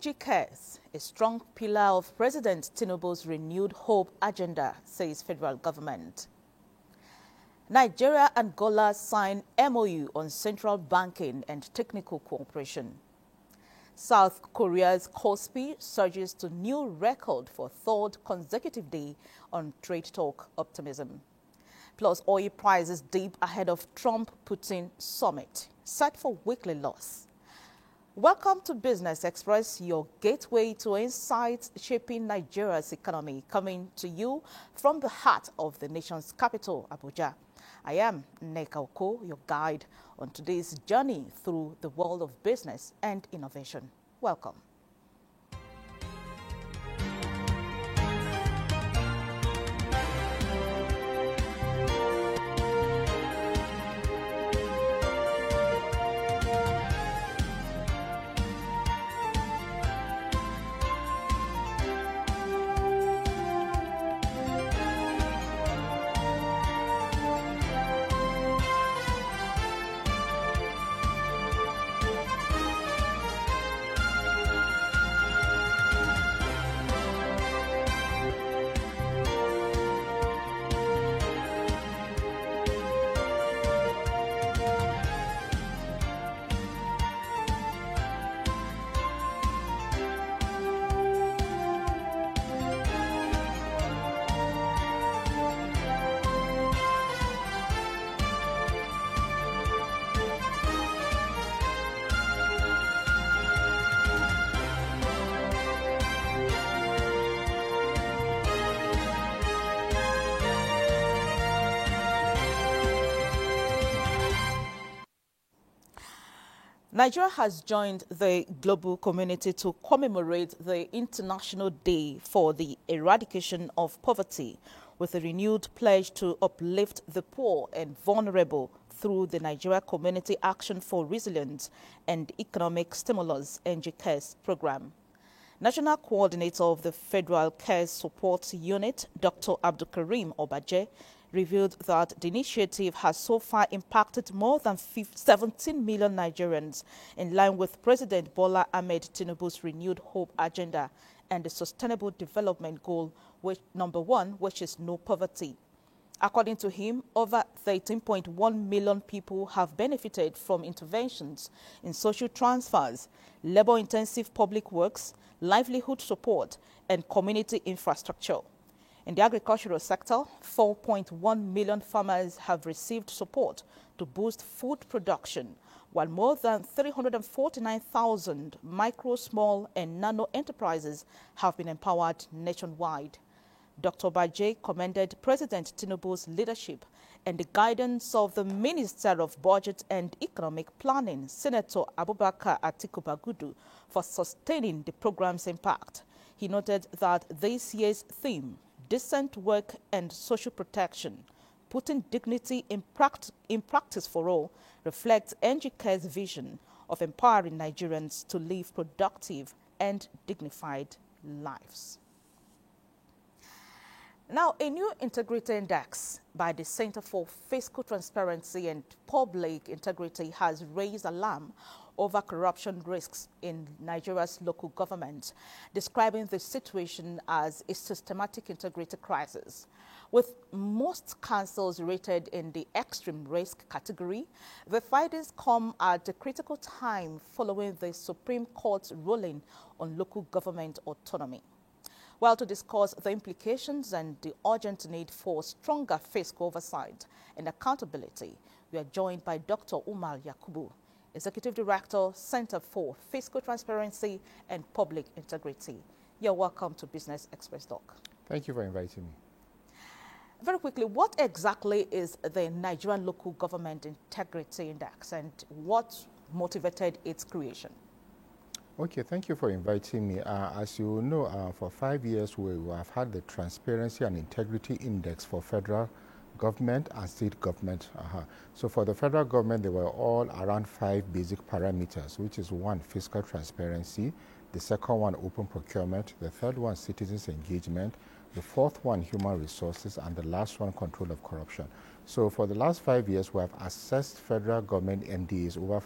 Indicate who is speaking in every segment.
Speaker 1: NG Cares, a strong pillar of President Tinubu's renewed hope agenda, says federal government. Nigeria and Angola sign MOU on central banking and technical cooperation. South Korea's Kospi surges to new record for third consecutive day on trade talk optimism. Plus, oil prices dip ahead of Trump-Putin summit, set for weekly loss. Welcome to Business Express, your gateway to insights shaping Nigeria's economy, coming to you from the heart of the nation's capital, Abuja. I am Nneka Oko, your guide on today's journey through the world of business and innovation. Welcome. Nigeria has joined the global community to commemorate the International Day for the Eradication of Poverty with a renewed pledge to uplift the poor and vulnerable through the Nigeria Community Action for Resilience and Economic Stimulus (NGCARES) program. National Coordinator of the Federal CARES Support Unit, Dr. Abdulkarim Obaje, revealed that the initiative has so far impacted more than 17 million Nigerians in line with President Bola Ahmed Tinubu's renewed hope agenda and the Sustainable Development Goal, number 1, which is no poverty. According to him, over 13.1 million people have benefited from interventions in social transfers, labor-intensive public works, livelihood support, and community infrastructure. In the agricultural sector, 4.1 million farmers have received support to boost food production, while more than 349,000 micro, small, and nano enterprises have been empowered nationwide. Dr. Bajay commended President Tinubu's leadership and the guidance of the Minister of Budget and Economic Planning, Senator Abubakar Atiku Bagudu, for sustaining the program's impact. He noted that this year's theme, decent work and social protection, putting dignity in practice for all, reflects NGCARE's vision of empowering Nigerians to live productive and dignified lives. Now, a new integrity index by the Center for Fiscal Transparency and Public Integrity has raised alarm over corruption risks in Nigeria's local government, describing the situation as a systematic integrity crisis. With most councils rated in the extreme risk category, the findings come at a critical time following the Supreme Court's ruling on local government autonomy. Well, to discuss the implications and the urgent need for stronger fiscal oversight and accountability, we are joined by Dr. Umar Yakubu, Executive Director, Center for Fiscal Transparency and Public Integrity. You're welcome to Business Express, Doc.
Speaker 2: Thank you for inviting me.
Speaker 1: Very quickly, what exactly is the Nigerian Local Government Integrity Index and what motivated its creation?
Speaker 2: Okay, thank you for inviting me. As you know, for 5 years we have had the Transparency and Integrity Index for federal government and state government. So for the federal government, they were all around 5 basic parameters, which is 1, fiscal transparency, the second one, open procurement, the third one, citizens engagement, the fourth one, human resources, and the last one, control of corruption. So for the last 5 years, we have assessed federal government MDAs, over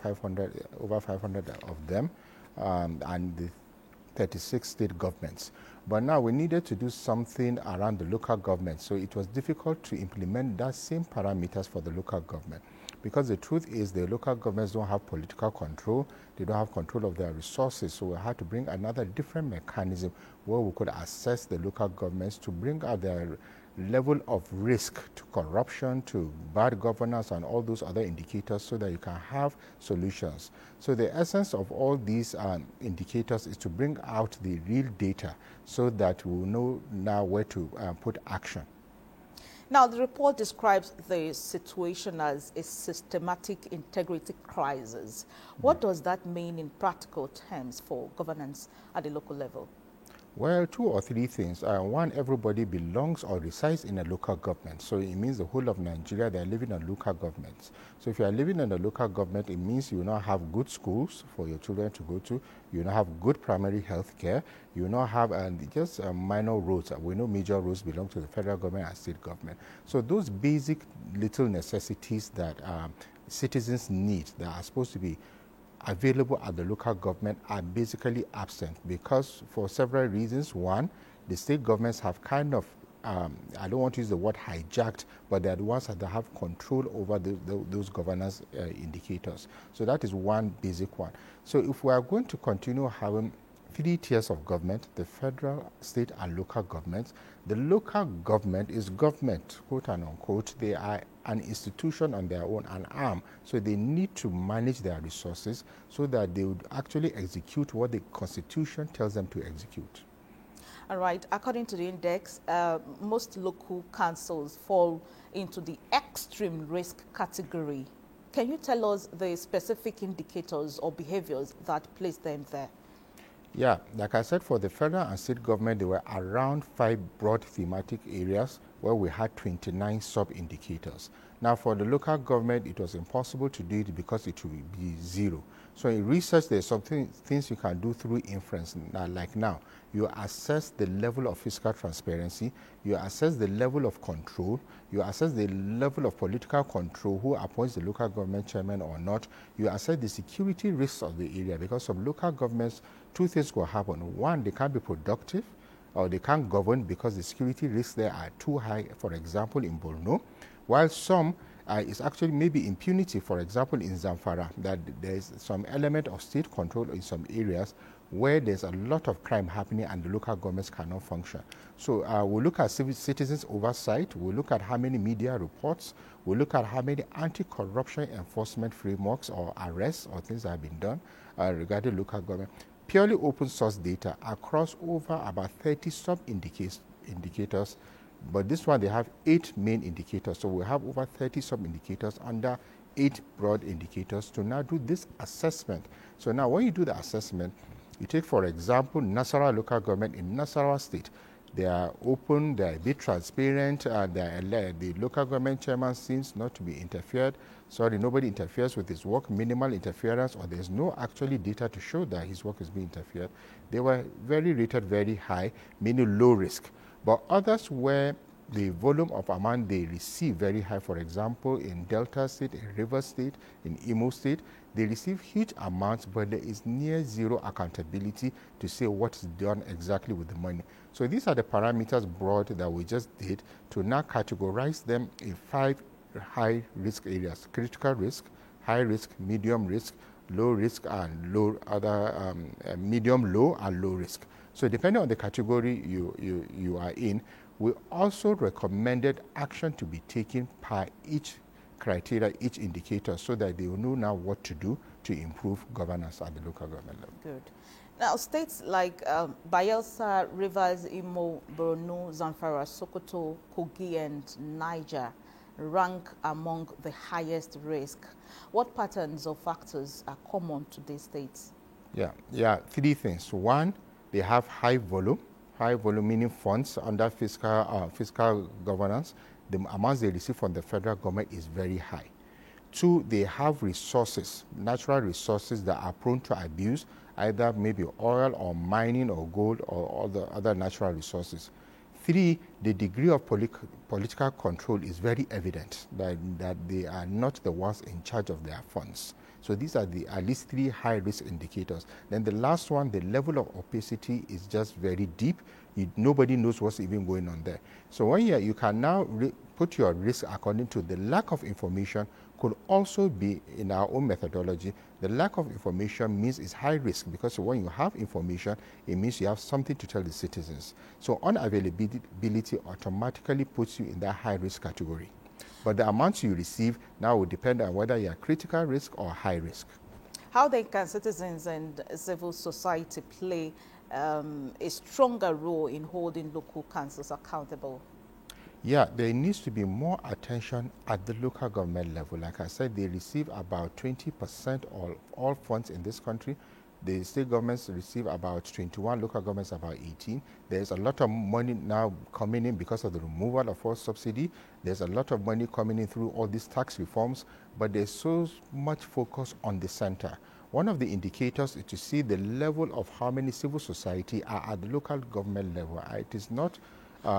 Speaker 2: 500 of them, and the 36 state governments. But now we needed to do something around the local government, so it was difficult to implement that same parameters for the local government. Because the truth is the local governments don't have political control, they don't have control of their resources, so we had to bring another different mechanism where we could assess the local governments to bring out their level of risk to corruption, to bad governance, and all those other indicators so that you can have solutions. So the essence of all these indicators is to bring out the real data so that we will know now where to put action.
Speaker 1: Now, the report describes the situation as a systematic integrity crisis. What does that mean in practical terms for governance at the local level?
Speaker 2: Well, two or three things. One, everybody belongs or resides in a local government. So it means the whole of Nigeria, they are living in local governments. So if you are living in a local government, it means you now have good schools for your children to go to. You now have good primary health care. You now have just minor roads. We know major roads belong to the federal government and state government. So those basic little necessities that citizens need that are supposed to be available at the local government are basically absent because for several reasons. One, the state governments have kind of, I don't want to use the word hijacked, but they're the ones that have control over those governance indicators. So that is one basic one. So if we are going to continue having three tiers of government, the federal, state, and local governments, the local government is government, quote and unquote. They are an institution on their own, an arm, so they need to manage their resources so that they would actually execute what the Constitution tells them to execute.
Speaker 1: All right. According to the index, most local councils fall into the extreme risk category. Can you tell us the specific indicators or behaviors that place them there?
Speaker 2: Yeah, like I said, for the federal and state government, there were around 5 broad thematic areas where we had 29 sub-indicators. Now, for the local government, it was impossible to do it because it would be 0. So in research, there's some things you can do through inference. Like now, you assess the level of fiscal transparency, you assess the level of control, you assess the level of political control, who appoints the local government chairman or not, you assess the security risks of the area, because some local governments, 2 things will happen. One, they can't be productive, or they can't govern because the security risks there are too high, for example, in Borno, while some is actually maybe impunity, for example, in Zamfara, that there's some element of state control in some areas where there's a lot of crime happening and the local governments cannot function. So we'll look at citizens' oversight, we'll look at how many media reports, we'll look at how many anti-corruption enforcement frameworks or arrests or things that have been done regarding local government. Purely open source data across over about 30 sub-indicators, but this one they have 8 main indicators. So we have over 30 sub-indicators under 8 broad indicators to now do this assessment. So now when you do the assessment, you take, for example, Nasarawa local government in Nasarawa state. They are open, they are a bit transparent, the local government chairman seems not to be interfered. Sorry, nobody interferes with his work, minimal interference, or there's no actually data to show that his work is being interfered. They were rated very high, meaning low risk. But others where the volume of amount they receive very high, for example, in Delta State, in River State, in Imo State, they receive huge amounts, but there is near zero accountability to say what is done exactly with the money. So these are the parameters broad that we just did to now categorize them in 5 high risk areas: critical risk, high risk, medium risk, low risk, and medium low and low risk. So depending on the category you are in, we also recommended action to be taken per each criteria, each indicator, so that they will know now what to do to improve governance at the local government level.
Speaker 1: Good. Now, states like Bayelsa, Rivers, Imo, Borno, Zamfara, Sokoto, Kogi, and Niger rank among the highest risk. What patterns or factors are common to these states?
Speaker 2: Yeah, 3 things. One, they have high volume meaning funds under fiscal governance. The amounts they receive from the federal government is very high. 2, they have resources, natural resources that are prone to abuse, either maybe oil or mining or gold or all the other natural resources. 3, the degree of political control is very evident, that they are not the ones in charge of their funds. So these are the at least 3 high-risk indicators. Then the last one, the level of opacity is just very deep. Nobody knows what's even going on there. So when you can now put your risk according to the lack of information. Could also be, in our own methodology, the lack of information means it's high risk, because when you have information, it means you have something to tell the citizens. So unavailability automatically puts you in that high risk category. But the amounts you receive now will depend on whether you are critical risk or high risk.
Speaker 1: How then can citizens and civil society play a stronger role in holding local councils accountable?
Speaker 2: Yeah, there needs to be more attention at the local government level. Like I said, they receive about 20% of all funds in this country. The state governments receive about 21, local governments about 18. There's a lot of money now coming in because of the removal of all subsidy. There's a lot of money coming in through all these tax reforms, but there's so much focus on the center. One of the indicators is to see the level of how many civil society are at the local government level. It is not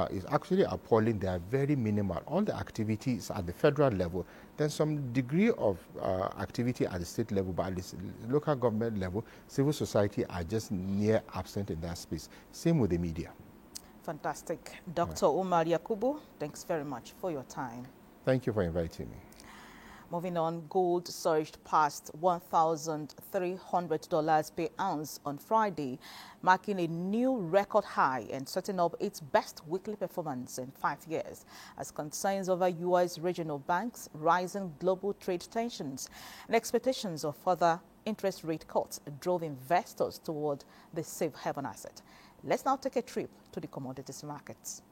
Speaker 2: is actually appalling. They are very minimal. All the activities at the federal level, then some degree of activity at the state level, but at the local government level, civil society are just near absent in that space. Same with the media.
Speaker 1: Fantastic. Dr. Umar Yakubu, thanks very much for your time.
Speaker 2: Thank you for inviting me.
Speaker 1: Moving on, gold surged past $1,300 per ounce on Friday, marking a new record high and setting up its best weekly performance in 5 years, as concerns over U.S. regional banks, rising global trade tensions, and expectations of further interest rate cuts drove investors toward the safe haven asset. Let's now take a trip to the commodities markets.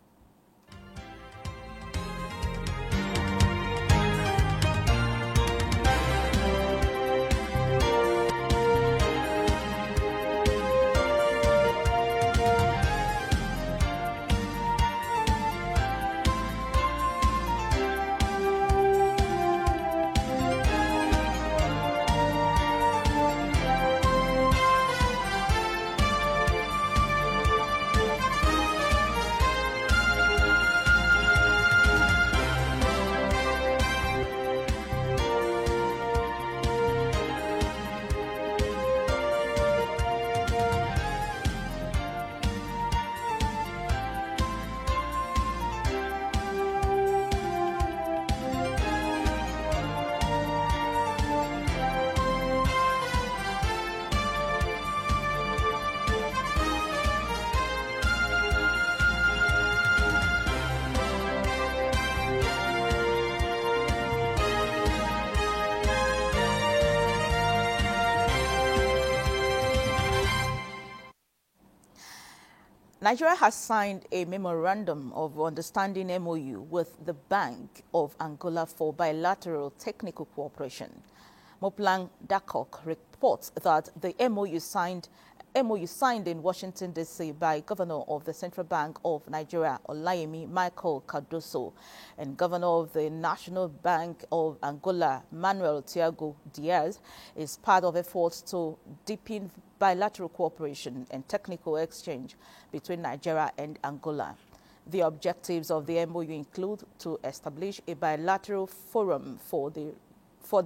Speaker 1: Nigeria has signed a memorandum of understanding MOU with the Bank of Angola for bilateral technical cooperation. Moplang Dakok reports that the MOU signed in Washington, D.C. by Governor of the Central Bank of Nigeria, Olayemi Michael Cardoso, and Governor of the National Bank of Angola, Manuel Tiago Diaz, is part of efforts to deepen bilateral cooperation and technical exchange between Nigeria and Angola. The objectives of the MOU include to establish a bilateral forum for the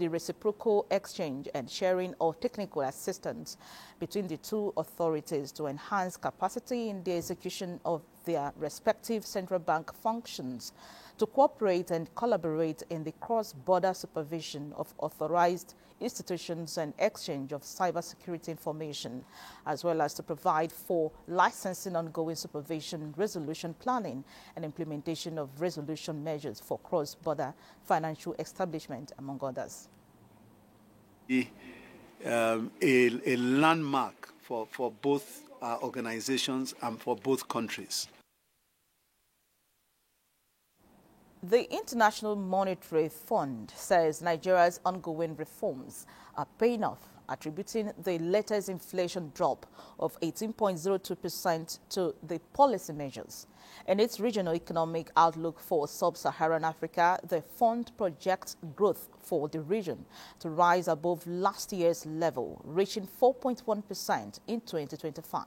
Speaker 1: reciprocal exchange and sharing of technical assistance between the two authorities to enhance capacity in the execution of their respective central bank functions, to cooperate and collaborate in the cross-border supervision of authorized institutions and exchange of cybersecurity information, as well as to provide for licensing, ongoing supervision, resolution planning, and implementation of resolution measures for cross-border financial establishment, among others.
Speaker 3: A landmark for both organizations and for both countries.
Speaker 1: The International Monetary Fund says Nigeria's ongoing reforms are paying off, attributing the latest inflation drop of 18.02% to the policy measures. In its regional economic outlook for sub-Saharan Africa, the fund projects growth for the region to rise above last year's level, reaching 4.1% in 2025.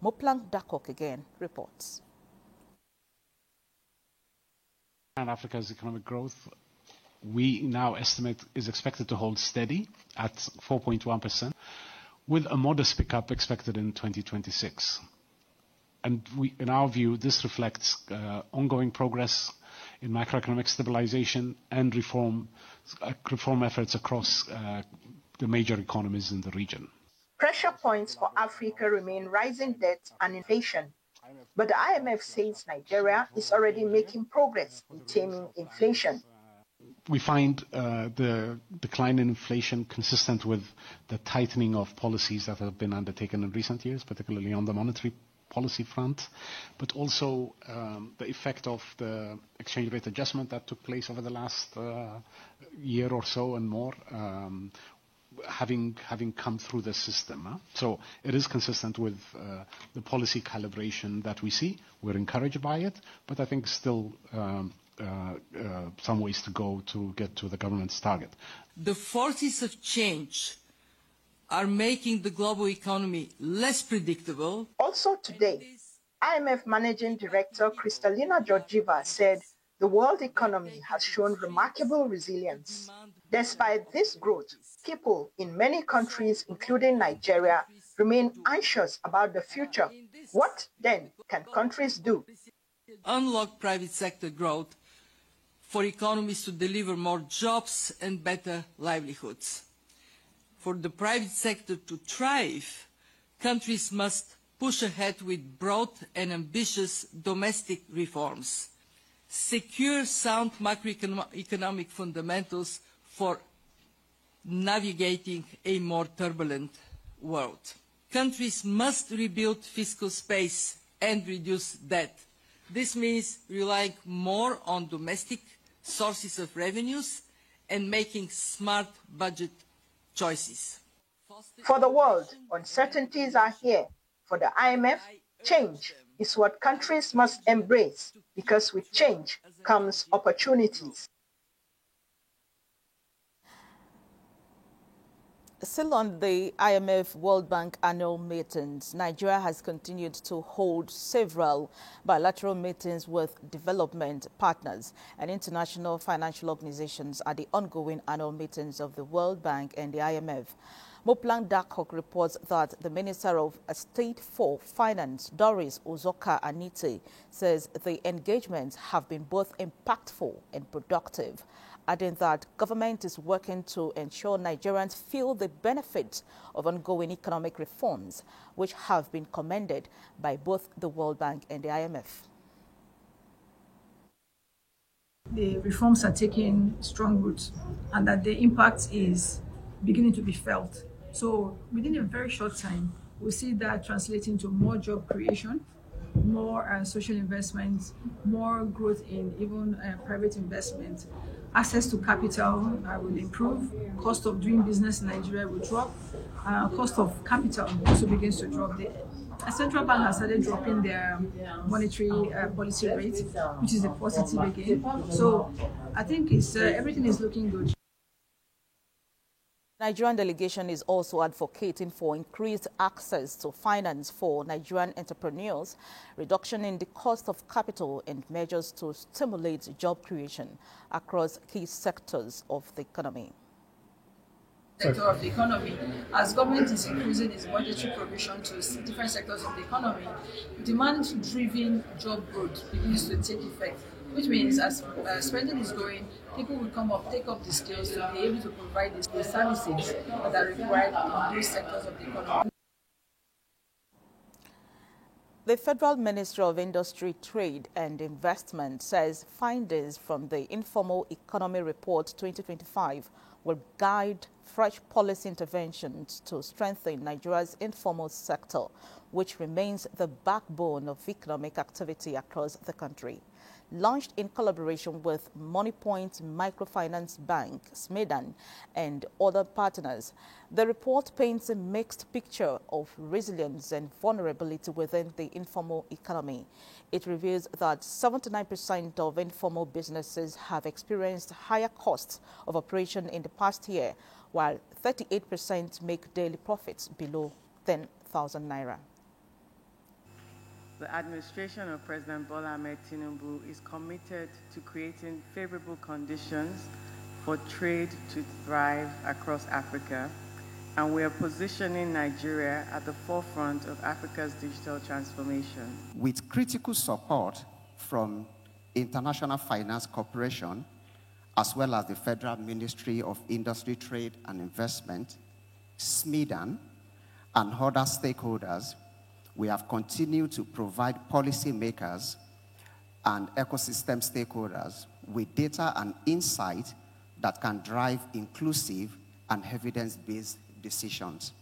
Speaker 1: Moplang Dakok again reports.
Speaker 4: And Africa's economic growth, we now estimate, is expected to hold steady at 4.1%, with a modest pickup expected in 2026. And in our view, this reflects ongoing progress in macroeconomic stabilization and reform efforts across the major economies in the region.
Speaker 5: Pressure points for Africa remain rising debt and inflation. But the IMF says Nigeria is already making progress in taming inflation.
Speaker 4: We find the decline in inflation consistent with the tightening of policies that have been undertaken in recent years, particularly on the monetary policy front, but also the effect of the exchange rate adjustment that took place over the last year or so and more, having come through the system. So it is consistent with the policy calibration that we see. We're encouraged by it, but I think still some ways to go to get to the government's target.
Speaker 6: The forces of change are making the global economy less predictable.
Speaker 5: Also today, IMF Managing Director Kristalina Georgieva said the world economy has shown remarkable resilience. Despite this growth, people in many countries, including Nigeria, remain anxious about the future. What then can countries do?
Speaker 6: Unlock private sector growth for economies to deliver more jobs and better livelihoods. For the private sector to thrive, countries must push ahead with broad and ambitious domestic reforms, secure sound macroeconomic fundamentals for navigating a more turbulent world. Countries must rebuild fiscal space and reduce debt. This means relying more on domestic sources of revenues and making smart budget choices.
Speaker 5: For the world, uncertainties are here. For the IMF, change is what countries must embrace, because with change comes opportunities.
Speaker 1: Still on the IMF World Bank annual meetings, Nigeria has continued to hold several bilateral meetings with development partners and international financial organizations at the ongoing annual meetings of the World Bank and the IMF. Moplang Dakok reports that the Minister of State for Finance, Doris Uzoka Anite, says the engagements have been both impactful and productive, adding that government is working to ensure Nigerians feel the benefits of ongoing economic reforms, which have been commended by both the World Bank and the IMF.
Speaker 7: The reforms are taking strong roots and that the impact is beginning to be felt. So within a very short time, we see that translating to more job creation, more social investments, more growth in even private investment. Access to capital will improve, cost of doing business in Nigeria will drop, cost of capital also begins to drop. The central bank has started dropping their monetary policy rate, which is a positive again. So I think everything is looking good.
Speaker 1: Nigerian delegation is also advocating for increased access to finance for Nigerian entrepreneurs, reduction in the cost of capital, and measures to stimulate job creation across key sectors of the economy.
Speaker 7: Sector of the economy, as government is increasing its budgetary provision to different sectors of the economy, demand-driven job growth begins to take effect, which means as spending is growing, people will take up the skills to be able to provide the services that are required in those sectors of the economy.
Speaker 1: The Federal Ministry of Industry, Trade and Investment says findings from the Informal Economy Report 2025 will guide fresh policy interventions to strengthen Nigeria's informal sector, which remains the backbone of economic activity across the country. Launched in collaboration with MoneyPoint Microfinance Bank, Smedan, and other partners, the report paints a mixed picture of resilience and vulnerability within the informal economy. It reveals that 79% of informal businesses have experienced higher costs of operation in the past year, while 38% make daily profits below 10,000 naira.
Speaker 8: the administration of President Bola Ahmed Tinubu is committed to creating favorable conditions for trade to thrive across Africa, and we are positioning Nigeria at the forefront of Africa's digital transformation.
Speaker 9: With critical support from International Finance Corporation, as well as the Federal Ministry of Industry, Trade and Investment, SMIDAN, and other stakeholders, we have continued to provide policymakers and ecosystem stakeholders with data and insight that can drive inclusive and evidence-based decisions.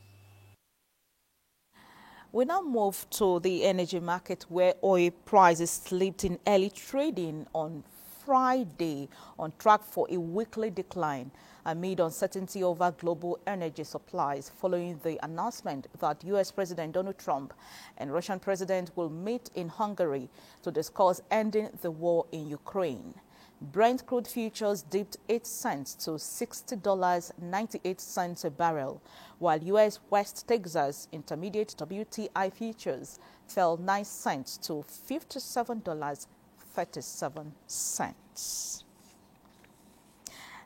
Speaker 1: We now move to the energy market, where oil prices slipped in early trading on Friday, on track for a weekly decline amid uncertainty over global energy supplies following the announcement that U.S. President Donald Trump and Russian President will meet in Hungary to discuss ending the war in Ukraine. Brent crude futures dipped 8 cents to $60.98 a barrel, while U.S. West Texas Intermediate WTI futures fell 9 cents to $57.37.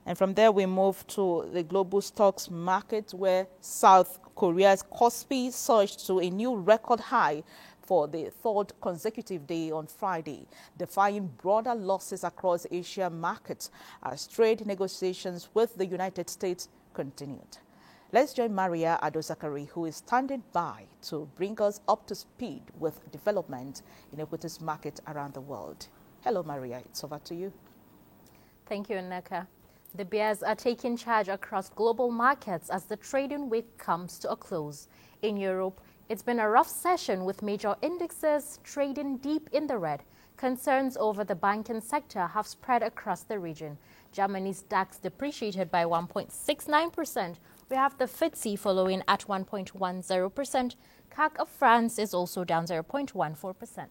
Speaker 1: And from there, we move to the global stocks market, where South Korea's Kospi surged to a new record high for the third consecutive day on Friday, defying broader losses across Asia markets as trade negotiations with the United States continued. Let's join Maria Adozakari, who is standing by to bring us up to speed with development in equities market around the world. Hello, Maria. It's over to you.
Speaker 10: Thank you, Nneka. The bears are taking charge across global markets as the trading week comes to a close. In Europe, it's been a rough session with major indexes trading deep in the red. Concerns over the banking sector have spread across the region. Germany's DAX depreciated by 1.69%. We have the FTSE following at 1.10%. CAC of France is also down 0.14%.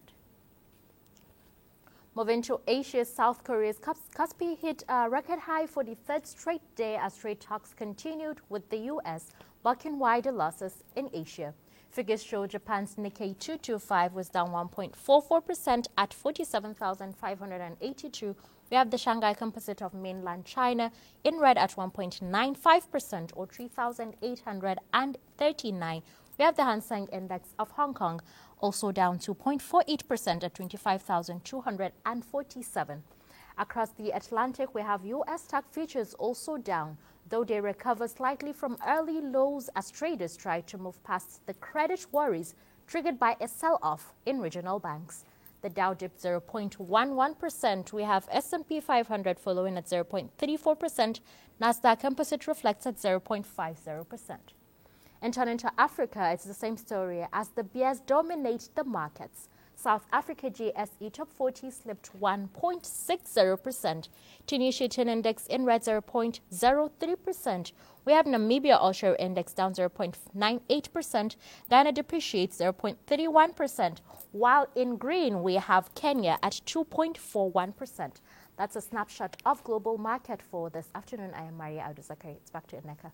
Speaker 10: Moving to Asia, South Korea's Kospi hit a record high for the third straight day as trade talks continued, with the U.S. bucking wider losses in Asia. Figures show Japan's Nikkei 225 was down 1.44% at 47,582. We have the Shanghai Composite of mainland China in red at 1.95% or 3,839. We have the Hang Seng Index of Hong Kong also down 2.48% at 25,247. Across the Atlantic, we have U.S. stock futures also down, though they recover slightly from early lows as traders try to move past the credit worries triggered by a sell-off in regional banks. The Dow dipped 0.11%. We have S&P 500 following at 0.34%. Nasdaq Composite reflects at 0.50%. And turning to Africa, it's the same story as the bears dominate the markets. South Africa GSE Top 40 slipped 1.60%. Tunisia Tin Index in red 0.03%. We have Namibia Offshore Index down 0.98%. Ghana depreciates 0.31%. While in green, we have Kenya at 2.41%. That's a snapshot of global market for this afternoon. I am Maria Adozakari. It's back to Nneka.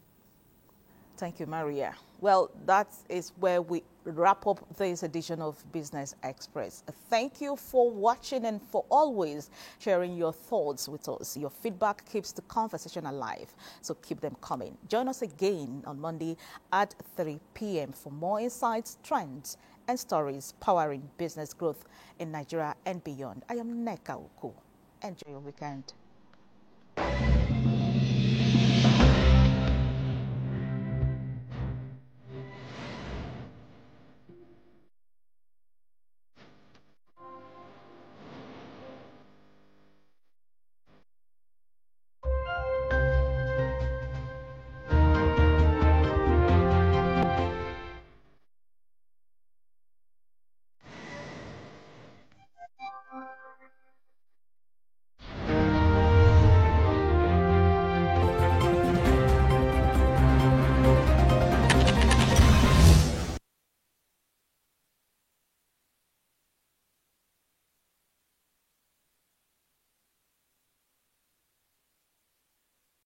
Speaker 1: Thank you, Maria. Well, that is where we wrap up this edition of Business Express. Thank you for watching and for always sharing your thoughts with us. Your feedback keeps the conversation alive, so keep them coming. Join us again on Monday at 3 p.m. for more insights, trends, and stories powering business growth in Nigeria and beyond. I am Nneka Uku. Enjoy your weekend.